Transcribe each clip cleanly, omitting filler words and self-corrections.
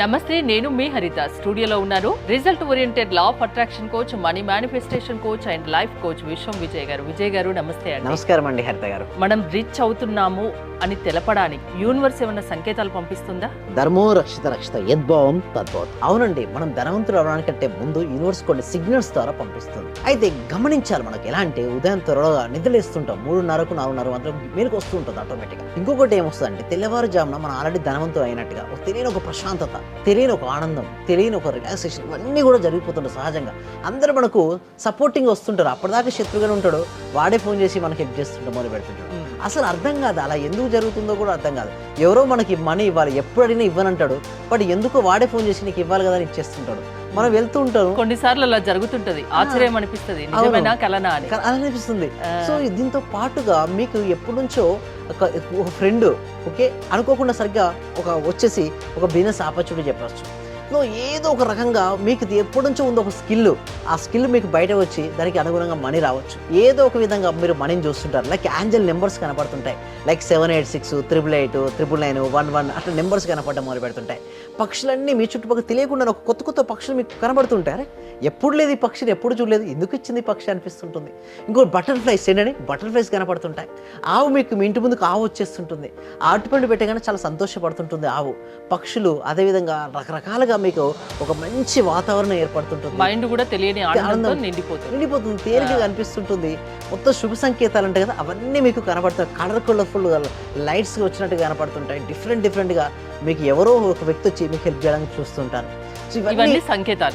నమస్తే, నేను మీ హరిత. స్టూడియోలో ఉన్నారు result oriented law of attraction coach, money manifestation coach and life coach విశ్వం విజయ్ గారు. విజయ్ గారు నమస్తే అండి. నమస్కారం అండి హరిత గారు. మనం రిచ్ అవుతున్నాము అని తెలపడానికి యూనివర్స్ ఏమైనా సంకేతాలు పంపిస్తుందా? ధర్మో రక్షిత రక్షిత యద్భావం తద్భవం. అవునండి, మనం ధనవంతులు అవడానికంటే ముందు యూనివర్స్ కొన్ని సిగ్నల్స్ ద్వారా పంపిస్తుంది. అయితే గమనించాలి, మనకి ఎలా అంటే ఉదయం త్వరగా నిద్రలేస్తుంటాం, 3:30కు 4:30 మధ్యలో మేలుకు వస్తూ ఉంటుంది ఆటోమేటిక్గా. ఇంకొకటి ఏమొస్తుంది అంటే తెల్లవారుజామున మనం ఆల్రెడీ ధనవంతులు అయినట్టుగా తెలియని ఒక ప్రశాంతత, తెలియని ఒక ఆనందం, తెలియని ఒక రిలాక్సేషన్, ఇవన్నీ కూడా జరిగిపోతుంటాయి సహజంగా. అందరూ మనకు సపోర్టింగ్ వస్తుంటారు. అప్పటిదాకా శత్రుగానే ఉంటాడు, వాడే ఫోన్ చేసి మనకి హెల్ప్ చేస్తుంటాం, మొదలు పెడుతుంటాడు. అసలు అర్థం కాదు, అలా ఎందుకు జరుగుతుందో కూడా అర్థం కాదు. ఎవరో మనకి మనీ ఇవ్వాలి, ఎప్పుడు అడిగినా ఇవ్వనంటాడు, బట్ ఎందుకో వాడే ఫోన్ చేసి నీకు ఇవ్వాలి కదా అని ఇచ్చేస్తుంటాడు. మనం వెళ్తూ ఉంటాం, కొన్నిసార్లు అలా జరుగుతుంటది, ఆశ్చర్యం అనిపిస్తుంది, నిజమేనా కలనా అని అలా అనిపిస్తుంది. సో దీంతో పాటుగా మీకు ఎప్పటి నుంచో ఒక ఫ్రెండ్ ఓకే అనుకోకుండా సరిగ్గా వచ్చేసి ఒక బిజినెస్ ఆపర్చునిటీ చెప్పచ్చు. సో ఏదో ఒక రకంగా మీకు ఎప్పటి నుంచో ఉంది ఒక స్కిల్, ఆ స్కిల్ మీకు బయట వచ్చి దానికి అనుగుణంగా మనీ రావచ్చు. ఏదో ఒక విధంగా మీరు మనీని చూస్తుంటారు. లైక్ ఏంజల్ నెంబర్స్ కనపడుతుంటాయి, లైక్ 786 888 999 11 అట్లా నెంబర్స్ కనపడడం మొదలు పెడుతుంటాయి. పక్షులన్నీ మీ చుట్టుపక్కల తెలియకుండా ఒక కొత్త కొత్త పక్షులు మీకు కనబడుతుంటాయి. ఎప్పుడు లేదు ఈ పక్షిని, ఎప్పుడు చూడలేదు, ఎందుకు ఇచ్చింది ఈ పక్షి అనిపిస్తుంటుంది. ఇంకో బటర్ఫ్లైస్ ఏంటంటే బటర్ఫ్లైస్ కనపడుతుంటాయి. ఆవు మీకు మీ ఇంటి ముందుకు ఆవు వచ్చేస్తుంటుంది, అరటిపండు పెట్టగానే చాలా సంతోషపడుతుంటుంది ఆవు. పక్షులు అదేవిధంగా రకరకాలుగా మీకు ఒక మంచి వాతావరణం ఏర్పడుతుంటుంది, మైండ్ కూడా తెలియని ఆనందం నిండిపోతుంది, తేలికగా అనిపిస్తుంటుంది. మొత్తం శుభ సంకేతాలు ఉంటాయి కదా, అవన్నీ మీకు కనబడతాయి. కలర్ఫుల్ లైట్స్ వచ్చినట్టుగా కనపడుతుంటాయి. డిఫరెంట్గా మీకు ఎవరో ఒక వ్యక్తి వచ్చి మీకు హెల్ప్ చేయడానికి చూస్తుంటారు.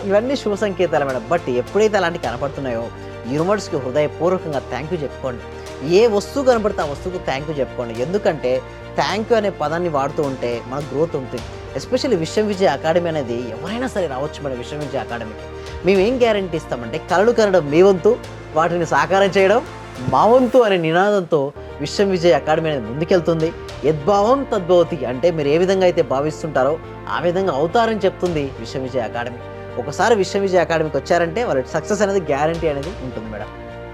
ఇవన్నీ శుభ సంకేతాలు మేడం. బట్ ఎప్పుడైతే అలాంటివి కనపడుతున్నాయో యూనివర్స్కి హృదయపూర్వకంగా థ్యాంక్ యూ చెప్పుకోండి. ఏ వస్తువు కనబడితే ఆ వస్తువుకు థ్యాంక్ యూ చెప్పుకోండి. ఎందుకంటే థ్యాంక్ యూ అనే పదాన్ని వాడుతూ ఉంటే మన గ్రోత్ ఉంటుంది. ఎస్పెషల్లీ విశ్వం విజయ్ అకాడమీ అనేది ఎవరైనా సరే రావచ్చు మన విశ్వం విజయ్ అకాడమీకి. మేము ఏం గ్యారంటీ ఇస్తామంటే కలలు కనడం మీ వంతు, వాటిని సాకారం చేయడం మా వంతు అనే నినాదంతో విశ్వం విజయ్ అకాడమీ అనేది ముందుకెళ్తుంది. యద్భావం తద్భవతి అంటే మీరు ఏ విధంగా అయితే భావిస్తుంటారో ఆ విధంగా అవుతారని చెప్తుంది విశ్వం విజయ్ అకాడమీ. ఒకసారి విశ్వం విజయ్ అకాడమీకి వచ్చారంటే వాళ్ళ సక్సెస్ అనేది గ్యారంటీ అనేది ఉంటుంది మేడం.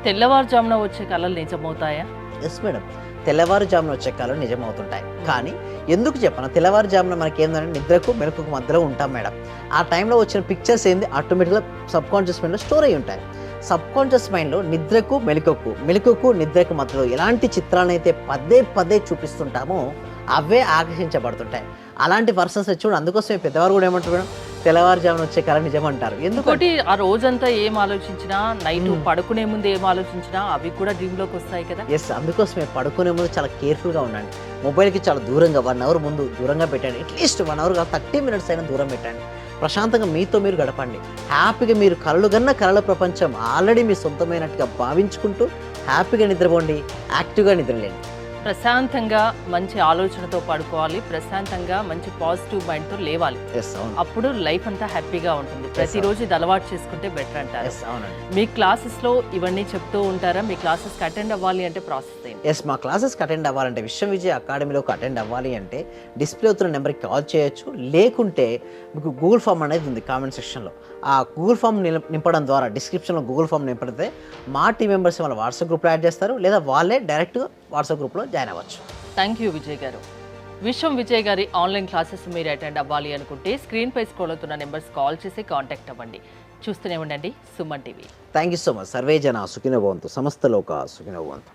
తెల్లవారుజామున వచ్చే కళలు నిజమవుతాయా? ఎస్ మేడం, తెల్లవారుజామున వచ్చే కళలు నిజమవుతుంటాయి. కానీ ఎందుకు చెప్పను, తెల్లవారుజామున మనకి ఏంటంటే నిద్రకు మెలకుకు మధ్యలో ఉంటాం మేడం. ఆ టైంలో వచ్చిన పిక్చర్స్ ఏంది ఆటోమేటిక్గా సబ్ కాన్షియస్ మైండ్లో స్టోర్ అయ్యి ఉంటాయి. సబ్ కాన్షియస్ మైండ్లో నిద్రకు మెలకుకు నిద్రకు మధ్యలో ఎలాంటి చిత్రాలను అయితే పదే చూపిస్తుంటామో అవే ఆకర్షించబడుతుంటాయి. అలాంటి పర్సన్స్ చూడండి, అందుకోసమే పెద్దవారు కూడా ఏమంటారు, తెల్లవారుజామున వచ్చే కళ నిజమంటారు. ఎందుకంటే ఆ రోజంతా ఏం ఆలోచించినా, నైట్ పడుకునే ముందు ఏం ఆలోచించినా అవి కూడా డ్రీమ్లోకి వస్తాయి కదా. ఎస్, అందుకోసమే పడుకునే ముందు చాలా కేర్ఫుల్గా ఉండండి. మొబైల్కి చాలా దూరంగా 1 అవర్ ముందు దూరంగా పెట్టండి. అట్లీస్ట్ 1 అవర్ 30 మినిట్స్ అయినా దూరం పెట్టండి. ప్రశాంతంగా మీతో మీరు గడపండి. హ్యాపీగా మీరు కలల ప్రపంచం ఆల్రెడీ మీ సొంతమైనట్టుగా భావించుకుంటూ హ్యాపీగా నిద్రపోండి, యాక్టివ్గా నిద్రలేండి. ప్రశాంతంగా మంచి ఆలోచనతో పడుకోవాలి, ప్రశాంతంగా మంచి పాజిటివ్ మైండ్తో లేవాలి. అప్పుడు లైఫ్ అంతా హ్యాపీగా ఉంటుంది. ప్రతిరోజు ఇది అలవాటు చేసుకుంటే బెటర్ అంటారు. మీ క్లాసెస్లో ఇవన్నీ చెప్తూ ఉంటారా? మీ క్లాసెస్కి అటెండ్ అవ్వాలి అంటే ప్రాసెస్ ఏంటి? ఎస్, మా క్లాసెస్కి అటెండ్ అవ్వాలంటే విశ్వం విజయ్ అకాడమీలోకి అటెండ్ అవ్వాలి అంటే డిస్ప్లే అవుతున్న నెంబర్కి కాల్ చేయొచ్చు. లేకుంటే మీకు గూగుల్ ఫామ్ అనేది ఉంది కామెంట్ సెక్షన్లో. ఆ గూగుల్ ఫామ్ నింపడం ద్వారా, డిస్క్రిప్షన్లో గూగుల్ ఫామ్ నింపితే మా టీం మెంబర్స్ వాళ్ళ వాట్సాప్ గ్రూప్లో యాడ్ చేస్తారు, లేదా వాళ్ళే డైరెక్ట్గా వాట్సాప్ గ్రూప్లో జాయిన్ అవ్వచ్చు. థ్యాంక్ యూ విజయ్ గారు. విశ్వం విజయ్ గారి ఆన్లైన్ క్లాసెస్ మీరు అటెండ్ అవ్వాలి అనుకుంటే స్క్రీన్పై స్క్రోల్ అవుతున్న నెంబర్స్ కాల్ చేసి కాంటాక్ట్ అవ్వండి. చూస్తూనే ఉండండి Suman TV. Thank you so much. Survey జన సుఖినో భవంతు, సమస్త లోక సుఖినో భవంతు.